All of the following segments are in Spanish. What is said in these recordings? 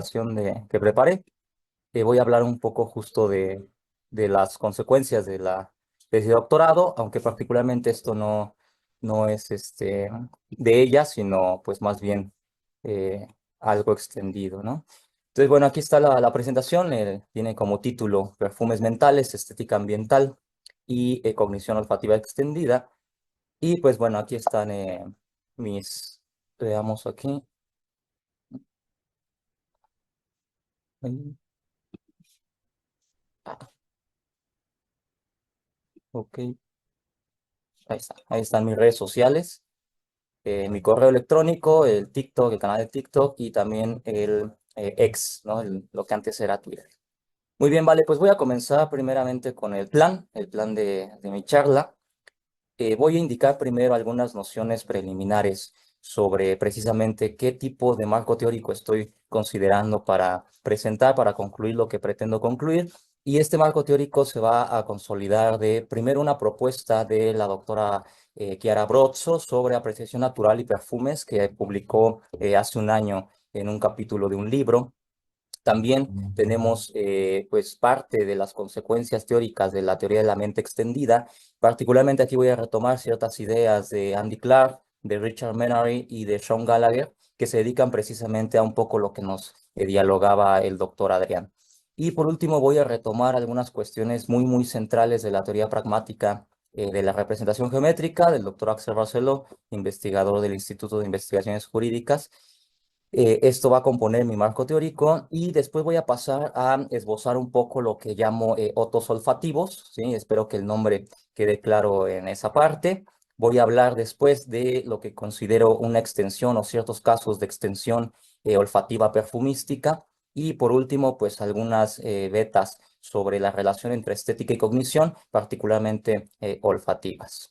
presentación que preparé. Voy a hablar un poco justo de las consecuencias de la tesis de doctorado, aunque particularmente esto no es de ella, sino pues más bien eh, algo extendido, ¿no? Entonces, bueno, aquí está la presentación. Tiene como título Perfumes mentales, estética ambiental y cognición olfativa extendida. Y pues bueno, aquí están veamos aquí. Ahí, ok, ahí están mis redes sociales. Mi correo electrónico, el TikTok, el canal de TikTok y también el X, ¿no? Lo que antes era Twitter. Muy bien, vale, pues voy a comenzar primeramente con el plan de mi charla. Voy a indicar primero algunas nociones preliminares sobre precisamente qué tipo de marco teórico estoy considerando para presentar, para concluir lo que pretendo concluir. Y este marco teórico se va a consolidar de primero una propuesta de la doctora Chiara Brozzo sobre apreciación natural y perfumes que publicó hace un año en un capítulo de un libro. También tenemos pues parte de las consecuencias teóricas de la teoría de la mente extendida. Particularmente aquí voy a retomar ciertas ideas de Andy Clark, de Richard Menary y de Sean Gallagher, que se dedican precisamente a un poco lo que nos dialogaba el doctor Adrián. Y por último voy a retomar algunas cuestiones muy centrales de la teoría pragmática de la representación geométrica del doctor Axel Barceló, investigador del Instituto de Investigaciones Jurídicas. Esto va a componer mi marco teórico y después voy a pasar a esbozar un poco lo que llamo otos olfativos, ¿sí? Espero que el nombre quede claro en esa parte. Voy a hablar después de lo que considero una extensión o ciertos casos de extensión olfativa perfumística. Y por último, pues algunas vetas sobre la relación entre estética y cognición, particularmente olfativas.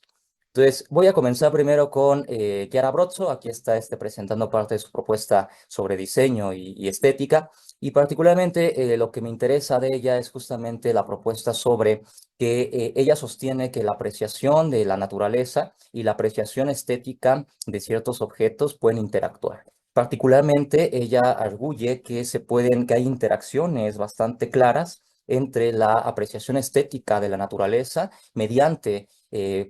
Entonces, voy a comenzar primero con Chiara Brozzo. Aquí está presentando parte de su propuesta sobre diseño y estética. Y particularmente lo que me interesa de ella es justamente la propuesta sobre que ella sostiene que la apreciación de la naturaleza y la apreciación estética de ciertos objetos pueden interactuar. Particularmente, ella arguye que hay interacciones bastante claras entre la apreciación estética de la naturaleza mediante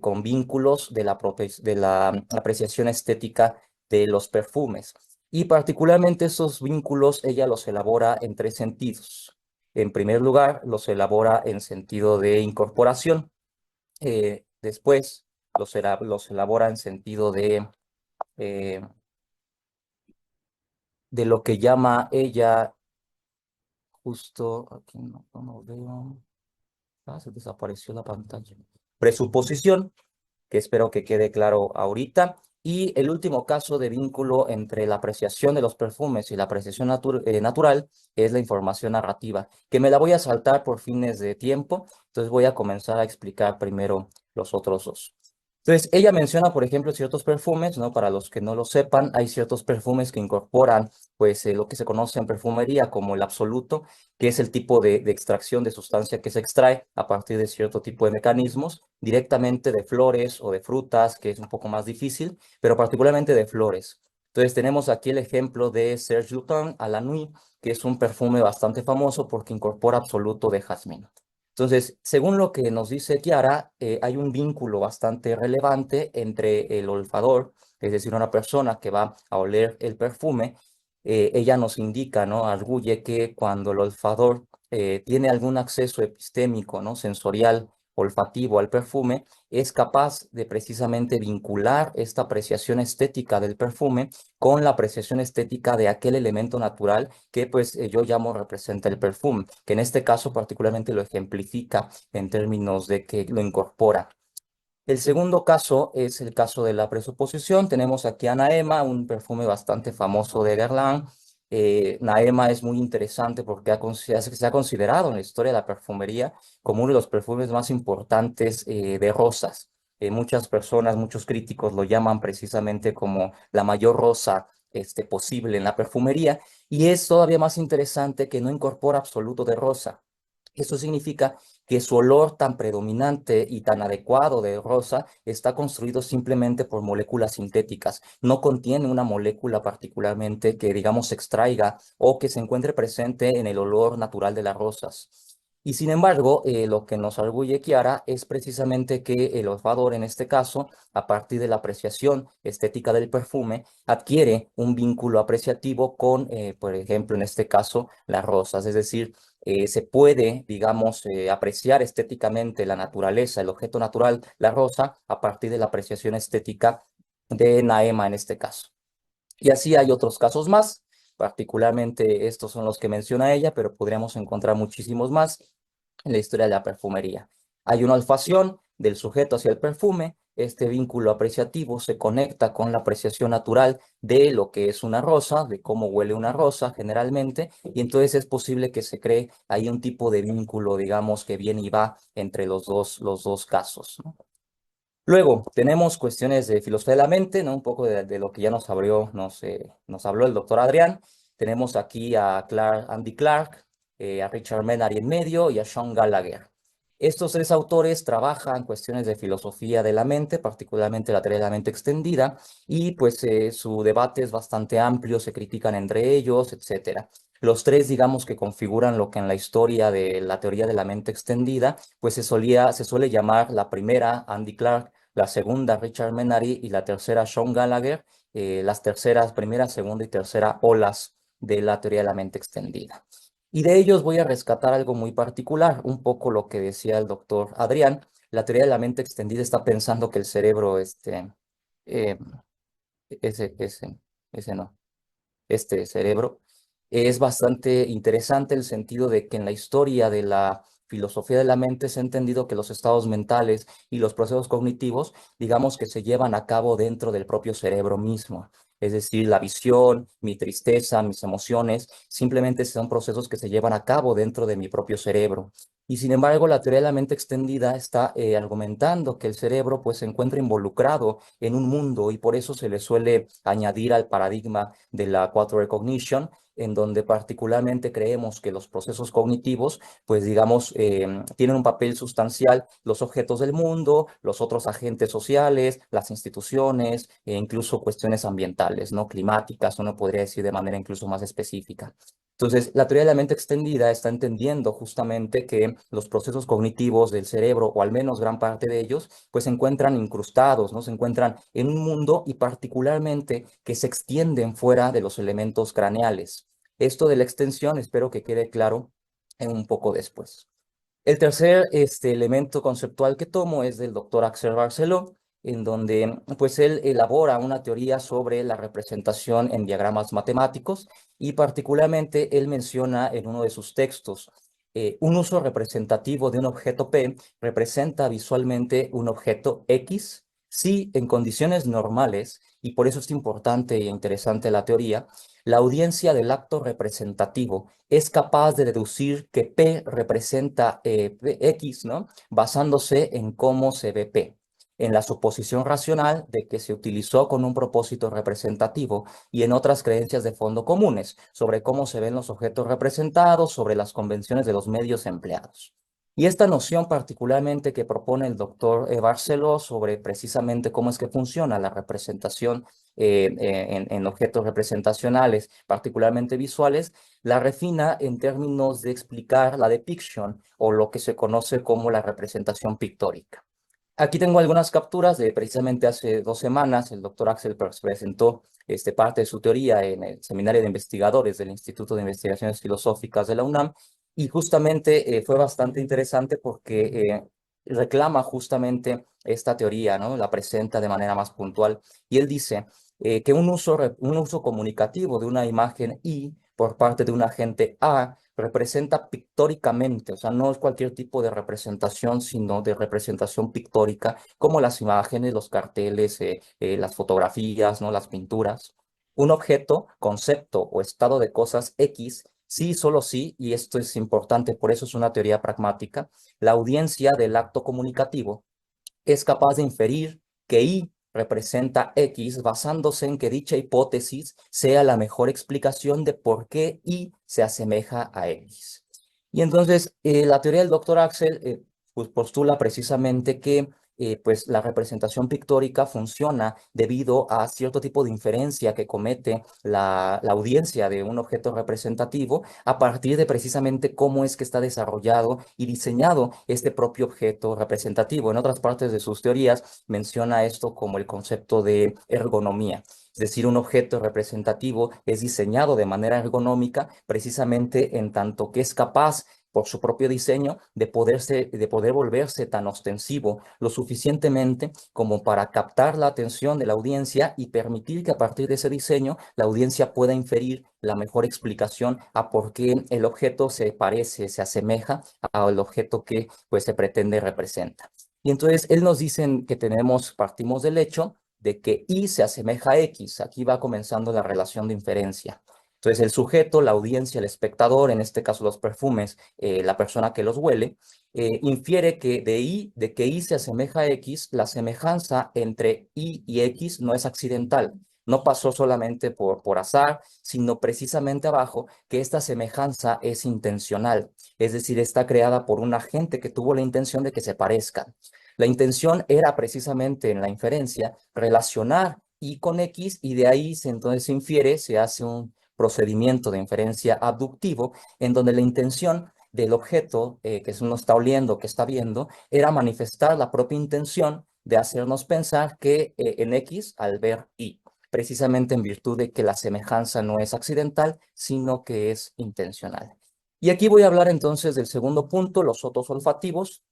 con vínculos de de la apreciación estética de los perfumes. Y particularmente esos vínculos ella los elabora en tres sentidos. En primer lugar, los elabora en sentido de incorporación. Después, los elabora en sentido eh, de lo que llama ella, justo aquí no veo, se desapareció la pantalla. Presuposición, que espero que quede claro ahorita. Y el último caso de vínculo entre la apreciación de los perfumes y la apreciación natural es la información narrativa, que me la voy a saltar por fines de tiempo. Entonces voy a comenzar a explicar primero los otros dos. Entonces, ella menciona, por ejemplo, ciertos perfumes, ¿no? Para los que no lo sepan, hay ciertos perfumes que incorporan, pues, lo que se conoce en perfumería como el absoluto, que es el tipo de extracción de sustancia que se extrae a partir de cierto tipo de mecanismos, directamente de flores o de frutas, que es un poco más difícil, pero particularmente de flores. Entonces, tenemos aquí el ejemplo de Serge Lutens à la Nuit, que es un perfume bastante famoso porque incorpora absoluto de jazmín. Entonces, según lo que nos dice Chiara, hay un vínculo bastante relevante entre el olfador, es decir, una persona que va a oler el perfume. Ella nos indica, ¿no? Arguye que cuando el olfador tiene algún acceso epistémico, ¿no? Sensorial, olfativo al perfume, es capaz de precisamente vincular esta apreciación estética del perfume con la apreciación estética de aquel elemento natural que pues yo llamo representa el perfume, que en este caso particularmente lo ejemplifica en términos de que lo incorpora. El segundo caso es el caso de la presuposición. Tenemos aquí a Naema, un perfume bastante famoso de Guerlain. Naema es muy interesante porque se ha considerado en la historia de la perfumería como uno de los perfumes más importantes de rosas. Muchas personas, muchos críticos lo llaman precisamente como la mayor rosa posible en la perfumería y es todavía más interesante que no incorpora absoluto de rosa. Eso significa que su olor tan predominante y tan adecuado de rosa está construido simplemente por moléculas sintéticas. No contiene una molécula particularmente que, digamos, se extraiga o que se encuentre presente en el olor natural de las rosas. Y sin embargo, lo que nos arguye Chiara es precisamente que el olfador, en este caso, a partir de la apreciación estética del perfume, adquiere un vínculo apreciativo con, por ejemplo, en este caso, las rosas. Es decir, se puede, digamos, apreciar estéticamente la naturaleza, el objeto natural, la rosa, a partir de la apreciación estética de Naema en este caso. Y así hay otros casos más, particularmente estos son los que menciona ella, pero podríamos encontrar muchísimos más en la historia de la perfumería. Hay una olfacción del sujeto hacia el perfume, este vínculo apreciativo se conecta con la apreciación natural de lo que es una rosa, de cómo huele una rosa generalmente, y entonces es posible que se cree ahí un tipo de vínculo, digamos, que viene y va entre los dos casos, ¿no? Luego, tenemos cuestiones de filosofía de la mente, ¿no? Un poco de lo que ya nos habló el doctor Adrián. Tenemos aquí a Andy Clark, a Richard Menary en medio y a Sean Gallagher. Estos tres autores trabajan cuestiones de filosofía de la mente, particularmente la teoría de la mente extendida, y pues su debate es bastante amplio, se critican entre ellos, etcétera. Los tres, digamos, que configuran lo que en la historia de la teoría de la mente extendida, pues se suele llamar la primera Andy Clark, la segunda Richard Menary y la tercera Sean Gallagher, las terceras, primera, segunda y tercera olas de la teoría de la mente extendida. Y de ellos voy a rescatar algo muy particular, un poco lo que decía el doctor Adrián. La teoría de la mente extendida está pensando que el cerebro, eh, ese, ese, ese no este cerebro, es bastante interesante el sentido de que en la historia de la filosofía de la mente se ha entendido que los estados mentales y los procesos cognitivos, digamos que se llevan a cabo dentro del propio cerebro mismo. Es decir, la visión, mi tristeza, mis emociones, simplemente son procesos que se llevan a cabo dentro de mi propio cerebro. Y sin embargo, la teoría de la mente extendida está argumentando que el cerebro pues se encuentra involucrado en un mundo y por eso se le suele añadir al paradigma de la quadrant recognition, en donde particularmente creemos que los procesos cognitivos, pues digamos, tienen un papel sustancial los objetos del mundo, los otros agentes sociales, las instituciones e incluso cuestiones ambientales, ¿no? Climáticas, uno podría decir de manera incluso más específica. Entonces, la teoría de la mente extendida está entendiendo justamente que los procesos cognitivos del cerebro, o al menos gran parte de ellos, pues se encuentran incrustados, ¿no? Se encuentran en un mundo y particularmente que se extienden fuera de los elementos craneales. Esto de la extensión espero que quede claro en un poco después. El tercer elemento conceptual que tomo es del doctor Axel Barceló, en donde pues él elabora una teoría sobre la representación en diagramas matemáticos y particularmente él menciona en uno de sus textos un uso representativo de un objeto P representa visualmente un objeto X si en condiciones normales, y por eso es importante e interesante la teoría, la audiencia del acto representativo es capaz de deducir que P representa X, ¿no? Basándose en cómo se ve P, en la suposición racional de que se utilizó con un propósito representativo y en otras creencias de fondo comunes sobre cómo se ven los objetos representados, sobre las convenciones de los medios empleados. Y esta noción particularmente que propone el doctor Barceló sobre precisamente cómo es que funciona la representación en objetos representacionales, particularmente visuales, la refina en términos de explicar la depiction o lo que se conoce como la representación pictórica. Aquí tengo algunas capturas de precisamente hace 2 semanas, el doctor Axel presentó parte de su teoría en el Seminario de Investigadores del Instituto de Investigaciones Filosóficas de la UNAM y justamente fue bastante interesante porque reclama justamente esta teoría, ¿no? La presenta de manera más puntual y él dice que un uso comunicativo de una imagen I por parte de un agente A representa pictóricamente, o sea, no es cualquier tipo de representación, sino de representación pictórica, como las imágenes, los carteles, las fotografías, ¿no? Las pinturas. Un objeto, concepto o estado de cosas X, sí, solo sí, y esto es importante, por eso es una teoría pragmática, la audiencia del acto comunicativo es capaz de inferir que Y representa X basándose en que dicha hipótesis sea la mejor explicación de por qué Y se asemeja a X. Y entonces la teoría del doctor Axel pues postula precisamente que pues la representación pictórica funciona debido a cierto tipo de inferencia que comete la audiencia de un objeto representativo a partir de precisamente cómo es que está desarrollado y diseñado este propio objeto representativo. En otras partes de sus teorías menciona esto como el concepto de ergonomía. Es decir, un objeto representativo es diseñado de manera ergonómica precisamente en tanto que es capaz por su propio diseño de poder volverse tan ostensivo lo suficientemente como para captar la atención de la audiencia y permitir que a partir de ese diseño la audiencia pueda inferir la mejor explicación a por qué el objeto se parece, se asemeja al objeto que pues se pretende representar. Y entonces él nos dice que partimos del hecho de que Y se asemeja a X. Aquí va comenzando la relación de inferencia. Entonces el sujeto, la audiencia, el espectador, en este caso los perfumes, la persona que los huele, infiere que de que Y se asemeja a X, la semejanza entre Y y X no es accidental. No pasó solamente por azar, sino precisamente abajo que esta semejanza es intencional, es decir, está creada por un agente que tuvo la intención de que se parezcan. La intención era precisamente en la inferencia relacionar Y con X y de ahí entonces se infiere, se hace un procedimiento de inferencia abductivo en donde la intención del objeto que uno está oliendo, que está viendo, era manifestar la propia intención de hacernos pensar que en X al ver Y, precisamente en virtud de que la semejanza no es accidental, sino que es intencional. Y aquí voy a hablar entonces del segundo punto, los sotos olfativos.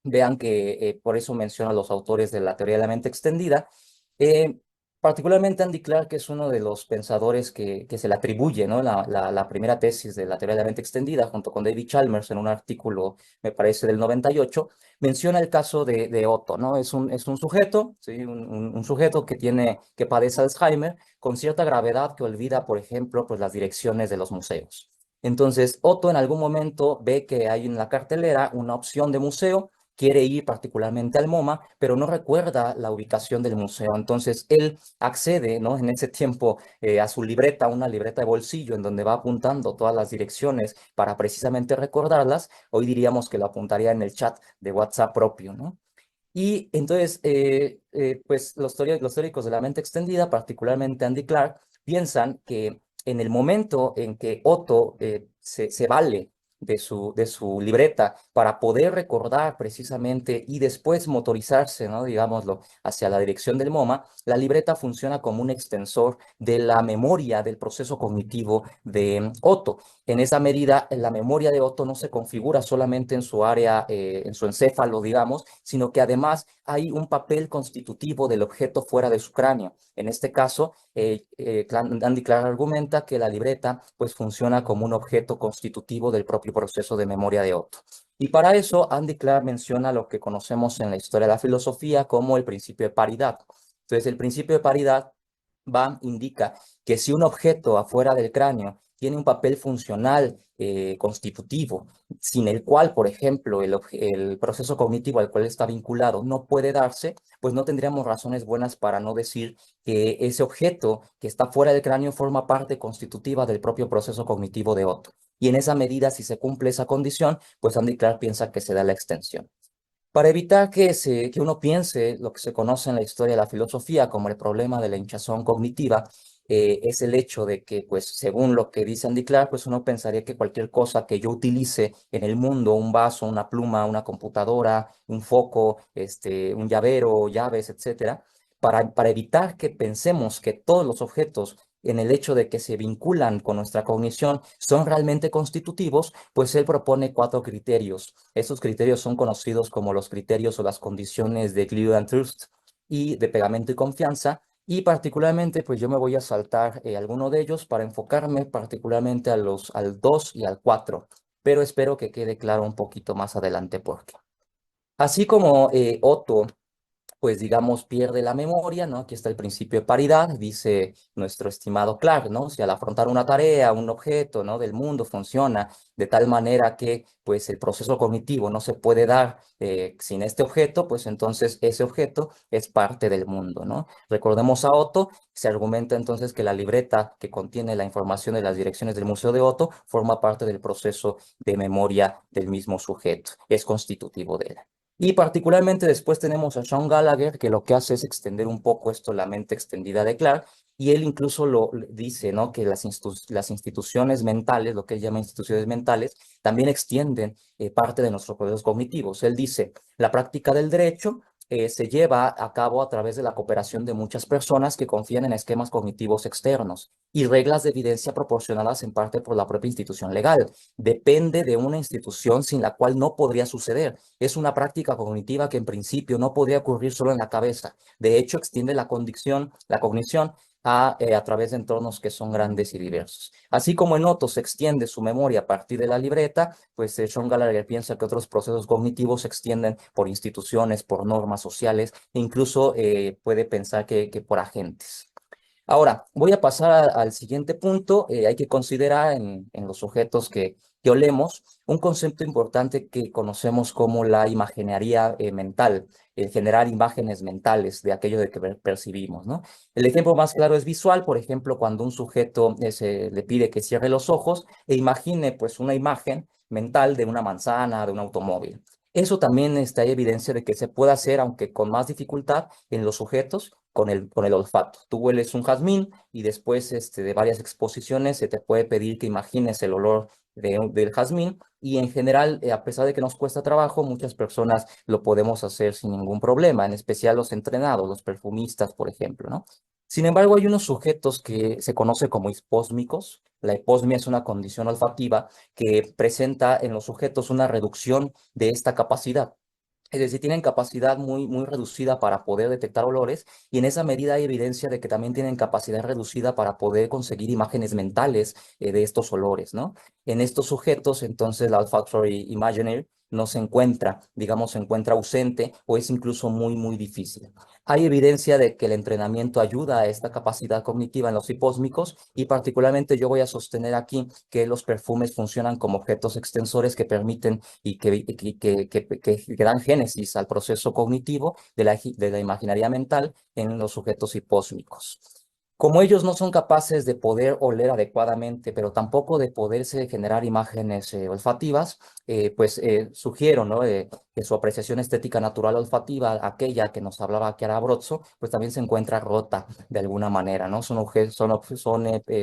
Vean que por eso menciono a los autores de la teoría de la mente extendida. Eh, Particularmente Andy Clark, que es uno de los pensadores que se le atribuye, ¿no? La primera tesis de la teoría de la mente extendida, junto con David Chalmers en un artículo, me parece, del 98, menciona el caso de Otto, ¿no? Es un sujeto, ¿sí? Un sujeto que padece Alzheimer con cierta gravedad que olvida, por ejemplo, pues las direcciones de los museos. Entonces, Otto en algún momento ve que hay en la cartelera una opción de museo, quiere ir particularmente al MoMA, pero no recuerda la ubicación del museo. Entonces él accede, ¿no? En ese tiempo a su libreta, una libreta de bolsillo en donde va apuntando todas las direcciones para precisamente recordarlas. Hoy diríamos que lo apuntaría en el chat de WhatsApp propio, ¿no? Y entonces, pues los teóricos de la mente extendida, particularmente Andy Clark, piensan que en el momento en que Otto se vale de su libreta para poder recordar precisamente y después motorizarse, ¿no? Digámoslo, hacia la dirección del MoMA, la libreta funciona como un extensor de la memoria del proceso cognitivo de Otto. En esa medida, la memoria de Otto no se configura solamente en su área, en su encéfalo, digamos, sino que además hay un papel constitutivo del objeto fuera de su cráneo. En este caso, Andy Clark argumenta que la libreta pues funciona como un objeto constitutivo del propio proceso de memoria de Otto. Y para eso, Andy Clark menciona lo que conocemos en la historia de la filosofía como el principio de paridad. Entonces, el principio de paridad indica que si un objeto afuera del cráneo tiene un papel funcional constitutivo, sin el cual, por ejemplo, el proceso cognitivo al cual está vinculado no puede darse, pues no tendríamos razones buenas para no decir que ese objeto que está fuera del cráneo forma parte constitutiva del propio proceso cognitivo de Otto. Y en esa medida, si se cumple esa condición, pues Andy Clark piensa que se da la extensión. Para evitar que uno piense lo que se conoce en la historia de la filosofía como el problema de la hinchazón cognitiva, es el hecho de que, pues, según lo que dice Andy Clark, pues uno pensaría que cualquier cosa que yo utilice en el mundo, un vaso, una pluma, una computadora, un foco, un llavero, llaves, etcétera, para evitar que pensemos que todos los objetos en el hecho de que se vinculan con nuestra cognición son realmente constitutivos, pues él propone 4 criterios. Esos criterios son conocidos como los criterios o las condiciones de Glue and Trust y de pegamento y confianza. Y particularmente, pues yo me voy a saltar alguno de ellos para enfocarme particularmente al 2 y al 4, pero espero que quede claro un poquito más adelante por qué. Así como Otto pues digamos, pierde la memoria, ¿no? Aquí está el principio de paridad, dice nuestro estimado Clark, ¿no? Si al afrontar una tarea, un objeto, ¿no? Del mundo funciona de tal manera que, pues, el proceso cognitivo no se puede dar sin este objeto, pues entonces ese objeto es parte del mundo, ¿no? Recordemos a Otto, se argumenta entonces que la libreta que contiene la información de las direcciones del Museo de Otto forma parte del proceso de memoria del mismo sujeto, es constitutivo de él. Y particularmente después tenemos a Sean Gallagher, que lo que hace es extender un poco esto, la mente extendida de Clark, y él incluso lo dice, ¿no? Que las instituciones mentales, lo que él llama instituciones mentales, también extienden parte de nuestros procesos cognitivos. Él dice, la práctica del derecho se lleva a cabo a través de la cooperación de muchas personas que confían en esquemas cognitivos externos y reglas de evidencia proporcionadas en parte por la propia institución legal. Depende de una institución sin la cual no podría suceder. Es una práctica cognitiva que en principio no podría ocurrir solo en la cabeza. De hecho, extiende la cognición a través de entornos que son grandes y diversos. Así como en Otto se extiende su memoria a partir de la libreta, pues Sean Gallagher piensa que otros procesos cognitivos se extienden por instituciones, por normas sociales, e incluso puede pensar que por agentes. Ahora, voy a pasar al siguiente punto. Hay que considerar en los sujetos que olemos un concepto importante que conocemos como la imaginería mental, el generar imágenes mentales de aquello de que percibimos, ¿no? El ejemplo más claro es visual, por ejemplo, cuando un sujeto se le pide que cierre los ojos e imagine pues una imagen mental de una manzana, de un automóvil. Eso también hay evidencia de que se puede hacer, aunque con más dificultad, en los sujetos con el olfato. Tú hueles un jazmín y después de varias exposiciones se te puede pedir que imagines el olor del jazmín y en general, a pesar de que nos cuesta trabajo, muchas personas lo podemos hacer sin ningún problema, en especial los entrenados, los perfumistas, por ejemplo, ¿no? Sin embargo, hay unos sujetos que se conoce como hispósmicos. La hiposmia es una condición olfativa que presenta en los sujetos una reducción de esta capacidad. Es decir, tienen capacidad muy reducida para poder detectar olores y en esa medida hay evidencia de que también tienen capacidad reducida para poder conseguir imágenes mentales de estos olores, ¿no? En estos sujetos, entonces, la olfactory imagery no se encuentra, digamos, se encuentra ausente o es incluso muy difícil. Hay evidencia de que el entrenamiento ayuda a esta capacidad cognitiva en los hipósmicos y particularmente yo voy a sostener aquí que los perfumes funcionan como objetos extensores que permiten y que dan génesis al proceso cognitivo de la imaginaria mental en los sujetos hipósmicos. Como ellos no son capaces de poder oler adecuadamente, pero tampoco de poderse generar imágenes olfativas, sugiero, ¿no? Que su apreciación estética natural olfativa, aquella que nos hablaba Chiara Abruzzo, pues también se encuentra rota de alguna manera, ¿no? Son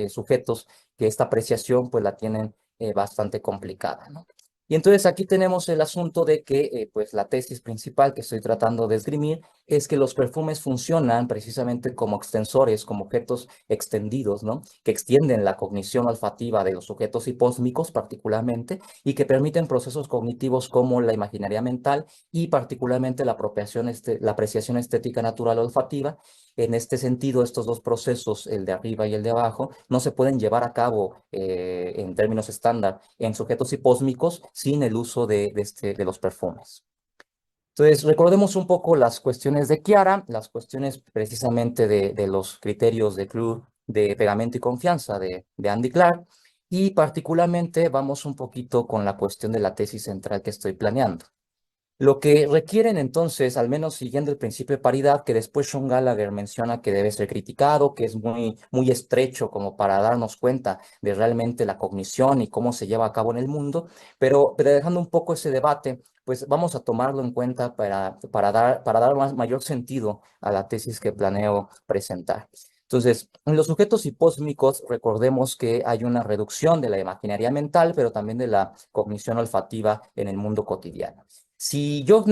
sujetos que esta apreciación pues la tienen bastante complicada, ¿no? Y entonces aquí tenemos el asunto de que pues la tesis principal que estoy tratando de esgrimir es que los perfumes funcionan precisamente como extensores, como objetos extendidos, ¿no? Que extienden la cognición olfativa de los sujetos hipósmicos particularmente y que permiten procesos cognitivos como la imaginaria mental y particularmente la apreciación estética natural olfativa. En este sentido, estos dos procesos, el de arriba y el de abajo, no se pueden llevar a cabo en términos estándar en sujetos hipósmicos sin el uso de los perfumes. Entonces, recordemos un poco las cuestiones de Chiara, las cuestiones precisamente de los criterios de club de pegamento y confianza de Andy Clark, y particularmente vamos un poquito con la cuestión de la tesis central que estoy planeando. Lo que requieren entonces, al menos siguiendo el principio de paridad, que después Sean Gallagher menciona que debe ser criticado, que es muy estrecho como para darnos cuenta de realmente la cognición y cómo se lleva a cabo en el mundo, pero dejando un poco ese debate, pues vamos a tomarlo en cuenta para dar mayor sentido a la tesis que planeo presentar. Entonces, en los sujetos hipósmicos, recordemos que hay una reducción de la imaginaria mental, pero también de la cognición olfativa en el mundo cotidiano. Si yo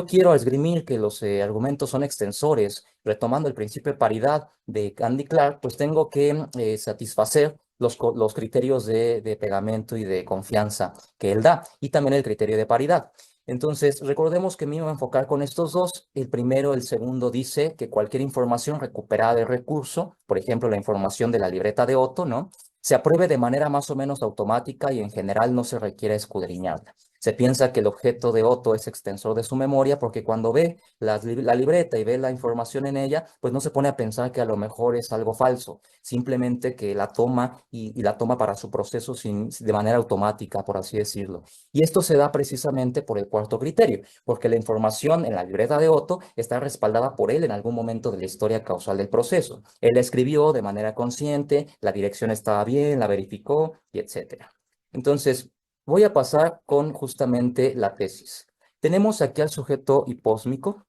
quiero esgrimir que los argumentos son extensores, retomando el principio de paridad de Andy Clark, pues tengo que satisfacer los criterios de pegamento y de confianza que él da, y también el criterio de paridad. Entonces, recordemos que me iba a enfocar con estos dos. El primero, el segundo dice que cualquier información recuperada de recurso, por ejemplo, la información de la libreta de Otto, ¿no? Se apruebe de manera más o menos automática y en general no se requiere escudriñarla. Se piensa que el objeto de Otto es extensor de su memoria porque cuando ve la libreta y ve la información en ella, pues no se pone a pensar que a lo mejor es algo falso, simplemente que la toma y la toma para su proceso de manera automática, por así decirlo. Y esto se da precisamente por el cuarto criterio, porque la información en la libreta de Otto está respaldada por él en algún momento de la historia causal del proceso. Él la escribió de manera consciente, la dirección estaba bien, la verificó y etcétera. Entonces, voy a pasar con justamente la tesis. Tenemos aquí al sujeto hipósmico,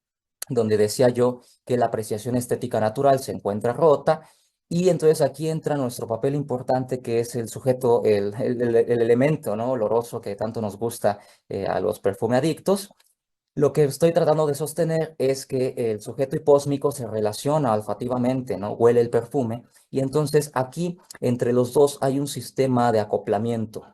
donde decía yo que la apreciación estética natural se encuentra rota, y entonces aquí entra nuestro papel importante, que es el sujeto, el elemento, ¿no? Oloroso que tanto nos gusta a los perfume adictos. Lo que estoy tratando de sostener es que el sujeto hipósmico se relaciona olfativamente, ¿no? Huele el perfume, y entonces aquí entre los dos hay un sistema de acoplamiento.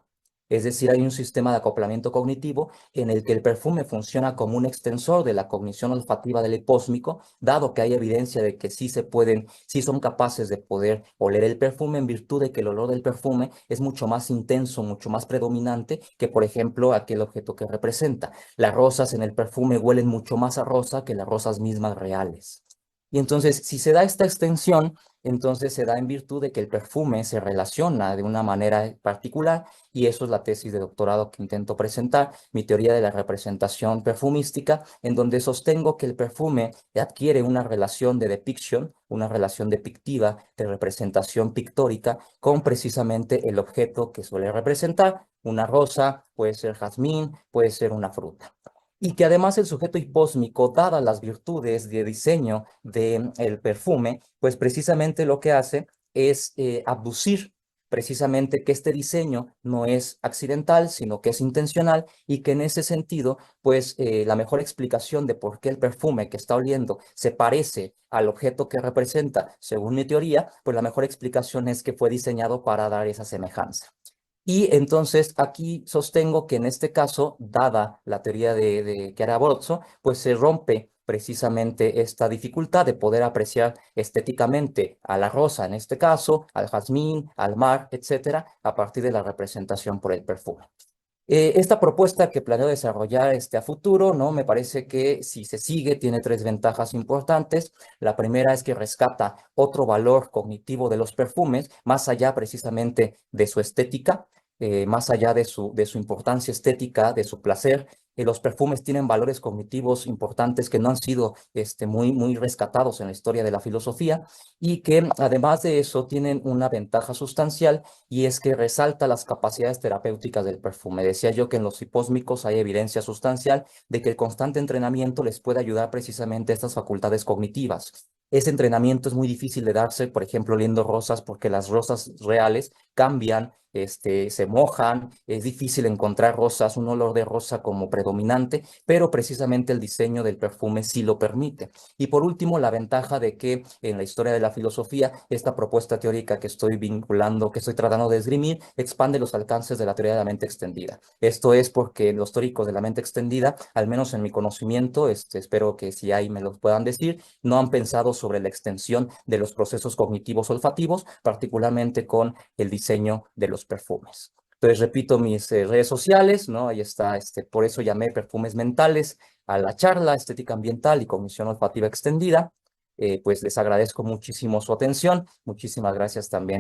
Es decir, hay un sistema de acoplamiento cognitivo en el que el perfume funciona como un extensor de la cognición olfativa del hipósmico, dado que hay evidencia de que sí son capaces de poder oler el perfume, en virtud de que el olor del perfume es mucho más intenso, mucho más predominante que, por ejemplo, aquel objeto que representa. Las rosas en el perfume huelen mucho más a rosa que las rosas mismas reales. Y entonces, si se da esta extensión, entonces se da en virtud de que el perfume se relaciona de una manera particular, y eso es la tesis de doctorado que intento presentar, mi teoría de la representación perfumística, en donde sostengo que el perfume adquiere una relación de depiction, una relación depictiva, de representación pictórica, con precisamente el objeto que suele representar. Una rosa, puede ser jazmín, puede ser una fruta. Y que además el sujeto hipósmico, dadas las virtudes de diseño del perfume, pues precisamente lo que hace es abducir precisamente que este diseño no es accidental, sino que es intencional, y que en ese sentido, pues la mejor explicación de por qué el perfume que está oliendo se parece al objeto que representa, según mi teoría, pues la mejor explicación es que fue diseñado para dar esa semejanza. Y entonces aquí sostengo que en este caso, dada la teoría de Chiara Abruzzo, pues se rompe precisamente esta dificultad de poder apreciar estéticamente a la rosa, en este caso, al jazmín, al mar, etcétera, a partir de la representación por el perfume. Esta propuesta que planeo desarrollar a futuro, ¿no? Me parece que si se sigue tiene tres ventajas importantes. La primera es que rescata otro valor cognitivo de los perfumes, más allá precisamente de su estética, más allá de su importancia estética, de su placer. Los perfumes tienen valores cognitivos importantes que no han sido muy rescatados en la historia de la filosofía, y que además de eso tienen una ventaja sustancial, y es que resalta las capacidades terapéuticas del perfume. Decía yo que en los hipósmicos hay evidencia sustancial de que el constante entrenamiento les puede ayudar precisamente a estas facultades cognitivas. Ese entrenamiento es muy difícil de darse, por ejemplo, oliendo rosas, porque las rosas reales cambian, se mojan, es difícil encontrar rosas, un olor de rosa como predominante, pero precisamente el diseño del perfume sí lo permite. Y por último, la ventaja de que en la historia de la filosofía, esta propuesta teórica que estoy vinculando, que estoy tratando de esgrimir, expande los alcances de la teoría de la mente extendida. Esto es porque los teóricos de la mente extendida, al menos en mi conocimiento, espero que si hay me lo puedan decir, no han pensado sobre la extensión de los procesos cognitivos olfativos, particularmente con el diseño de los perfumes. Entonces, repito mis redes sociales, ¿no? Ahí está, por eso llamé perfumes mentales a la charla, estética ambiental y cognición olfativa extendida. Pues les agradezco muchísimo su atención. Muchísimas gracias también.